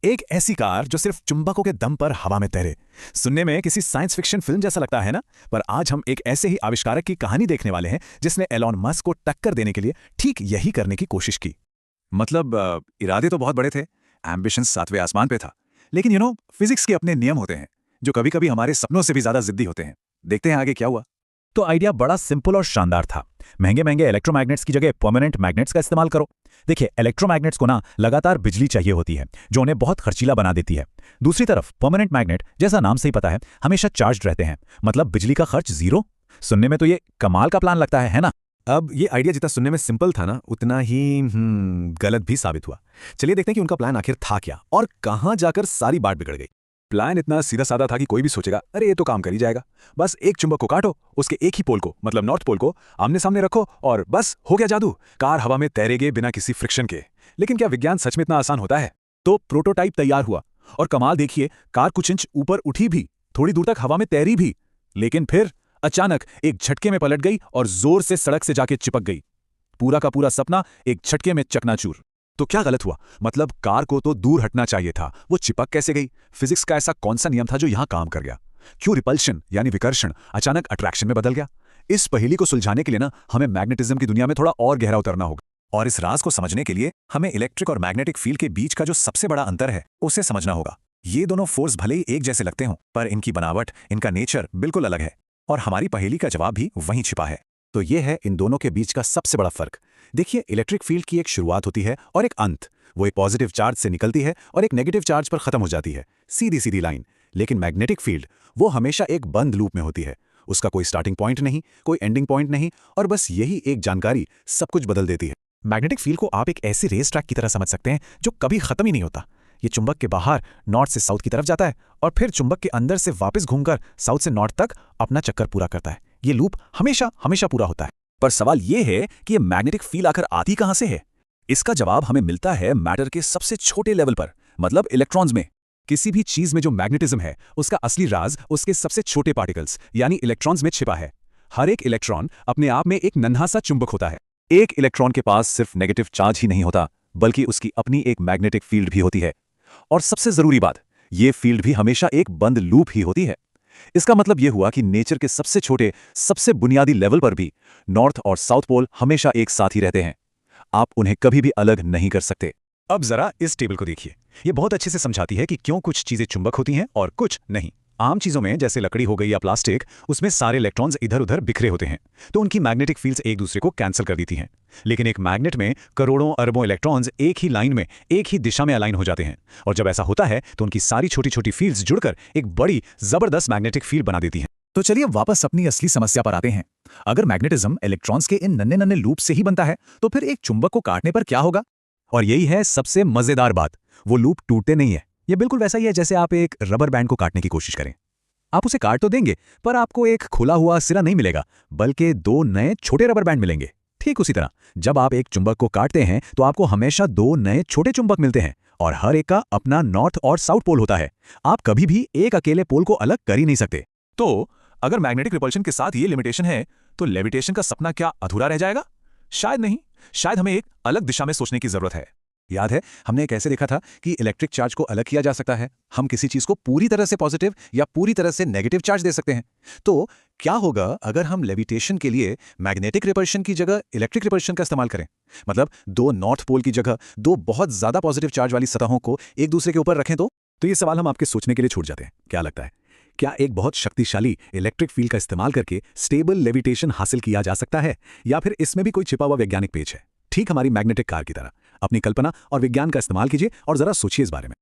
एक ऐसी कार जो सिर्फ चुंबकों के दम पर हवा में तैरे। सुनने में किसी साइंस फिक्शन फिल्म जैसा लगता है ना? पर आज हम एक ऐसे ही आविष्कारक की कहानी देखने वाले हैं जिसने एलॉन मस्क को टक्कर देने के लिए ठीक यही करने की कोशिश की। मतलब इरादे तो बहुत बड़े थे, एम्बिशन 7वें आसमान पे था। लेकिन फिजिक्स के अपने नियम होते हैं जो कभी कभी हमारे सपनों से भी ज्यादा जिद्दी होते हैं। देखते हैं आगे क्या हुआ। तो आइडिया बड़ा सिंपल और शानदार था। महंगे महंगे इलेक्ट्रोमैग्नेट्स की जगह परमानेंट मैग्नेट्स का इस्तेमाल करो। देखिए, इलेक्ट्रोमैग्नेट्स को ना लगातार बिजली चाहिए होती है जो उन्हें बहुत खर्चीला बना देती है। दूसरी तरफ परमानेंट मैग्नेट, जैसा नाम से ही पता है, हमेशा चार्ज रहते हैं, मतलब बिजली का खर्च जीरो। सुनने में तो ये कमाल का प्लान लगता है ना? अब ये आइडिया जितना सुनने में सिंपल था ना, उतना ही गलत भी साबित हुआ। चलिए देखते हैं कि उनका प्लान आखिर था क्या और कहां जाकर सारी बात बिगड़ गई। प्लान इतना सीधा साधा था कि कोई भी सोचेगा, अरे ये तो काम कर ही जाएगा। बस एक चुंबक को काटो, उसके एक ही पोल को, मतलब नॉर्थ पोल को आमने सामने रखो और बस हो गया जादू। कार हवा में तैरेगे बिना किसी फ्रिक्शन के। लेकिन क्या विज्ञान सच में इतना आसान होता है? तो प्रोटोटाइप तैयार हुआ और कमाल देखिए, कार कुछ इंच ऊपर उठी भी, थोड़ी दूर तक हवा में तैरी भी, लेकिन फिर अचानक एक झटके में पलट गई और जोर से सड़क से जाके चिपक गई। पूरा का पूरा सपना एक झटके में चकनाचूर। तो क्या गलत हुआ? मतलब कार को तो दूर हटना चाहिए था, वो चिपक कैसे गई? फिजिक्स का ऐसा कौन सा नियम था जो यहां काम कर गया? क्यों रिपल्शन यानी विकर्षण अचानक अट्रैक्शन में बदल गया? इस पहेली को सुलझाने के लिए ना हमें मैग्नेटिज्म की दुनिया में थोड़ा और गहरा उतरना होगा। और इस राज को समझने के लिए हमें इलेक्ट्रिक और मैग्नेटिक फील्ड के बीच का जो सबसे बड़ा अंतर है उसे समझना होगा। ये दोनों फोर्स भले ही एक जैसे लगते हों, पर इनकी बनावट, इनका नेचर बिल्कुल अलग है। और हमारी पहेली का जवाब भी वहीं छिपा है। तो ये है इन दोनों के बीच का सबसे बड़ा फर्क। देखिए, इलेक्ट्रिक फील्ड की एक शुरुआत होती है और एक अंत। वो एक पॉजिटिव चार्ज से निकलती है और एक नेगेटिव चार्ज पर खत्म हो जाती है, सीधी सीधी लाइन। लेकिन मैग्नेटिक फील्ड वो हमेशा एक बंद लूप में होती है। उसका कोई स्टार्टिंग पॉइंट नहीं, कोई एंडिंग पॉइंट नहीं, और बस यही एक जानकारी सब कुछ बदल देती है। मैग्नेटिक फील्ड को आप एक ऐसी रेस ट्रैक की तरह समझ सकते हैं जो कभी खत्म ही नहीं होता। ये चुंबक के बाहर नॉर्थ से साउथ की तरफ जाता है और फिर चुंबक के अंदर से वापस घूमकर साउथ से नॉर्थ तक अपना चक्कर पूरा करता है। ये लूप हमेशा हमेशा पूरा होता है। पर सवाल ये है कि ये मैग्नेटिक फील्ड आखिर आती कहां से है? इसका जवाब हमें मिलता है मैटर के सबसे छोटे लेवल पर, मतलब इलेक्ट्रॉन्स में। किसी भी चीज में जो मैग्नेटिज्म है उसका असली राज उसके सबसे छोटे पार्टिकल्स यानी इलेक्ट्रॉन्स में छिपा है। हर एक इलेक्ट्रॉन अपने आप में एक नन्हा सा चुंबक होता है। एक इलेक्ट्रॉन के पास सिर्फ नेगेटिव चार्ज ही नहीं होता, बल्कि उसकी अपनी एक मैग्नेटिक फील्ड भी होती है। और सबसे जरूरी बात, ये फील्ड भी हमेशा एक बंद लूप ही होती है। इसका मतलब यह हुआ कि नेचर के सबसे छोटे, सबसे बुनियादी लेवल पर भी नॉर्थ और साउथ पोल हमेशा एक साथ ही रहते हैं। आप उन्हें कभी भी अलग नहीं कर सकते। अब जरा इस टेबल को देखिए, यह बहुत अच्छे से समझाती है कि क्यों कुछ चीजें चुंबक होती हैं और कुछ नहीं। आम चीजों में, जैसे लकड़ी हो गई या प्लास्टिक, उसमें सारे इलेक्ट्रॉन्स इधर उधर बिखरे होते हैं, तो उनकी मैग्नेटिक फील्ड्स एक दूसरे को कैंसिल कर देती हैं। लेकिन एक मैग्नेट में करोड़ों अरबों इलेक्ट्रॉन्स एक ही लाइन में, एक ही दिशा में अलाइन हो जाते हैं, और जब ऐसा होता है तो उनकी सारी छोटी छोटी फील्ड्स जुड़कर एक बड़ी जबरदस्त मैग्नेटिक फील्ड बना देती हैं। तो चलिए वापस अपनी असली समस्या पर आते हैं। अगर मैग्नेटिज्म इलेक्ट्रॉन्स के इन नन्हे नन्हे लूप से ही बनता है, तो फिर एक चुंबक को काटने पर क्या होगा? और यही है सबसे मजेदार बात, वो लूप टूटते नहीं है। ये बिल्कुल वैसा ही है जैसे आप एक रबर बैंड को काटने की कोशिश करें। आप उसे काट तो देंगे, पर आपको एक खुला हुआ सिरा नहीं मिलेगा, बल्कि दो नए छोटे रबर बैंड मिलेंगे। ठीक उसी तरह जब आप एक चुंबक को काटते हैं तो आपको हमेशा दो नए छोटे चुंबक मिलते हैं, और हर एक का अपना नॉर्थ और साउथ पोल होता है। आप कभी भी एक अकेले पोल को अलग कर ही नहीं सकते। तो अगर मैग्नेटिक रिपल्शन के साथ ये लिमिटेशन है, तो लेविटेशन का सपना क्या अधूरा रह जाएगा? शायद नहीं। शायद हमें एक अलग दिशा में सोचने की जरूरत है। याद है, हमने एक ऐसे देखा था कि इलेक्ट्रिक चार्ज को अलग किया जा सकता है। हम किसी चीज को पूरी तरह से पॉजिटिव या पूरी तरह से नेगेटिव चार्ज दे सकते हैं। तो क्या होगा अगर हम लेविटेशन के लिए मैग्नेटिक रिपल्शन की जगह इलेक्ट्रिक रिपल्शन का इस्तेमाल करें? मतलब दो नॉर्थ पोल की जगह दो बहुत ज्यादा पॉजिटिव चार्ज वाली सतहों को एक दूसरे के ऊपर रखें तो ये सवाल हम आपके सोचने के लिए छोड़ जाते हैं। क्या लगता है, क्या एक बहुत शक्तिशाली इलेक्ट्रिक फील्ड का इस्तेमाल करके स्टेबल लेविटेशन हासिल किया जा सकता है, या फिर इसमें भी कोई छिपा हुआ वैज्ञानिक पेच है? ठीक हमारी मैग्नेटिक कार की तरह अपनी कल्पना और विज्ञान का इस्तेमाल कीजिए और जरा सोचिए इस बारे में।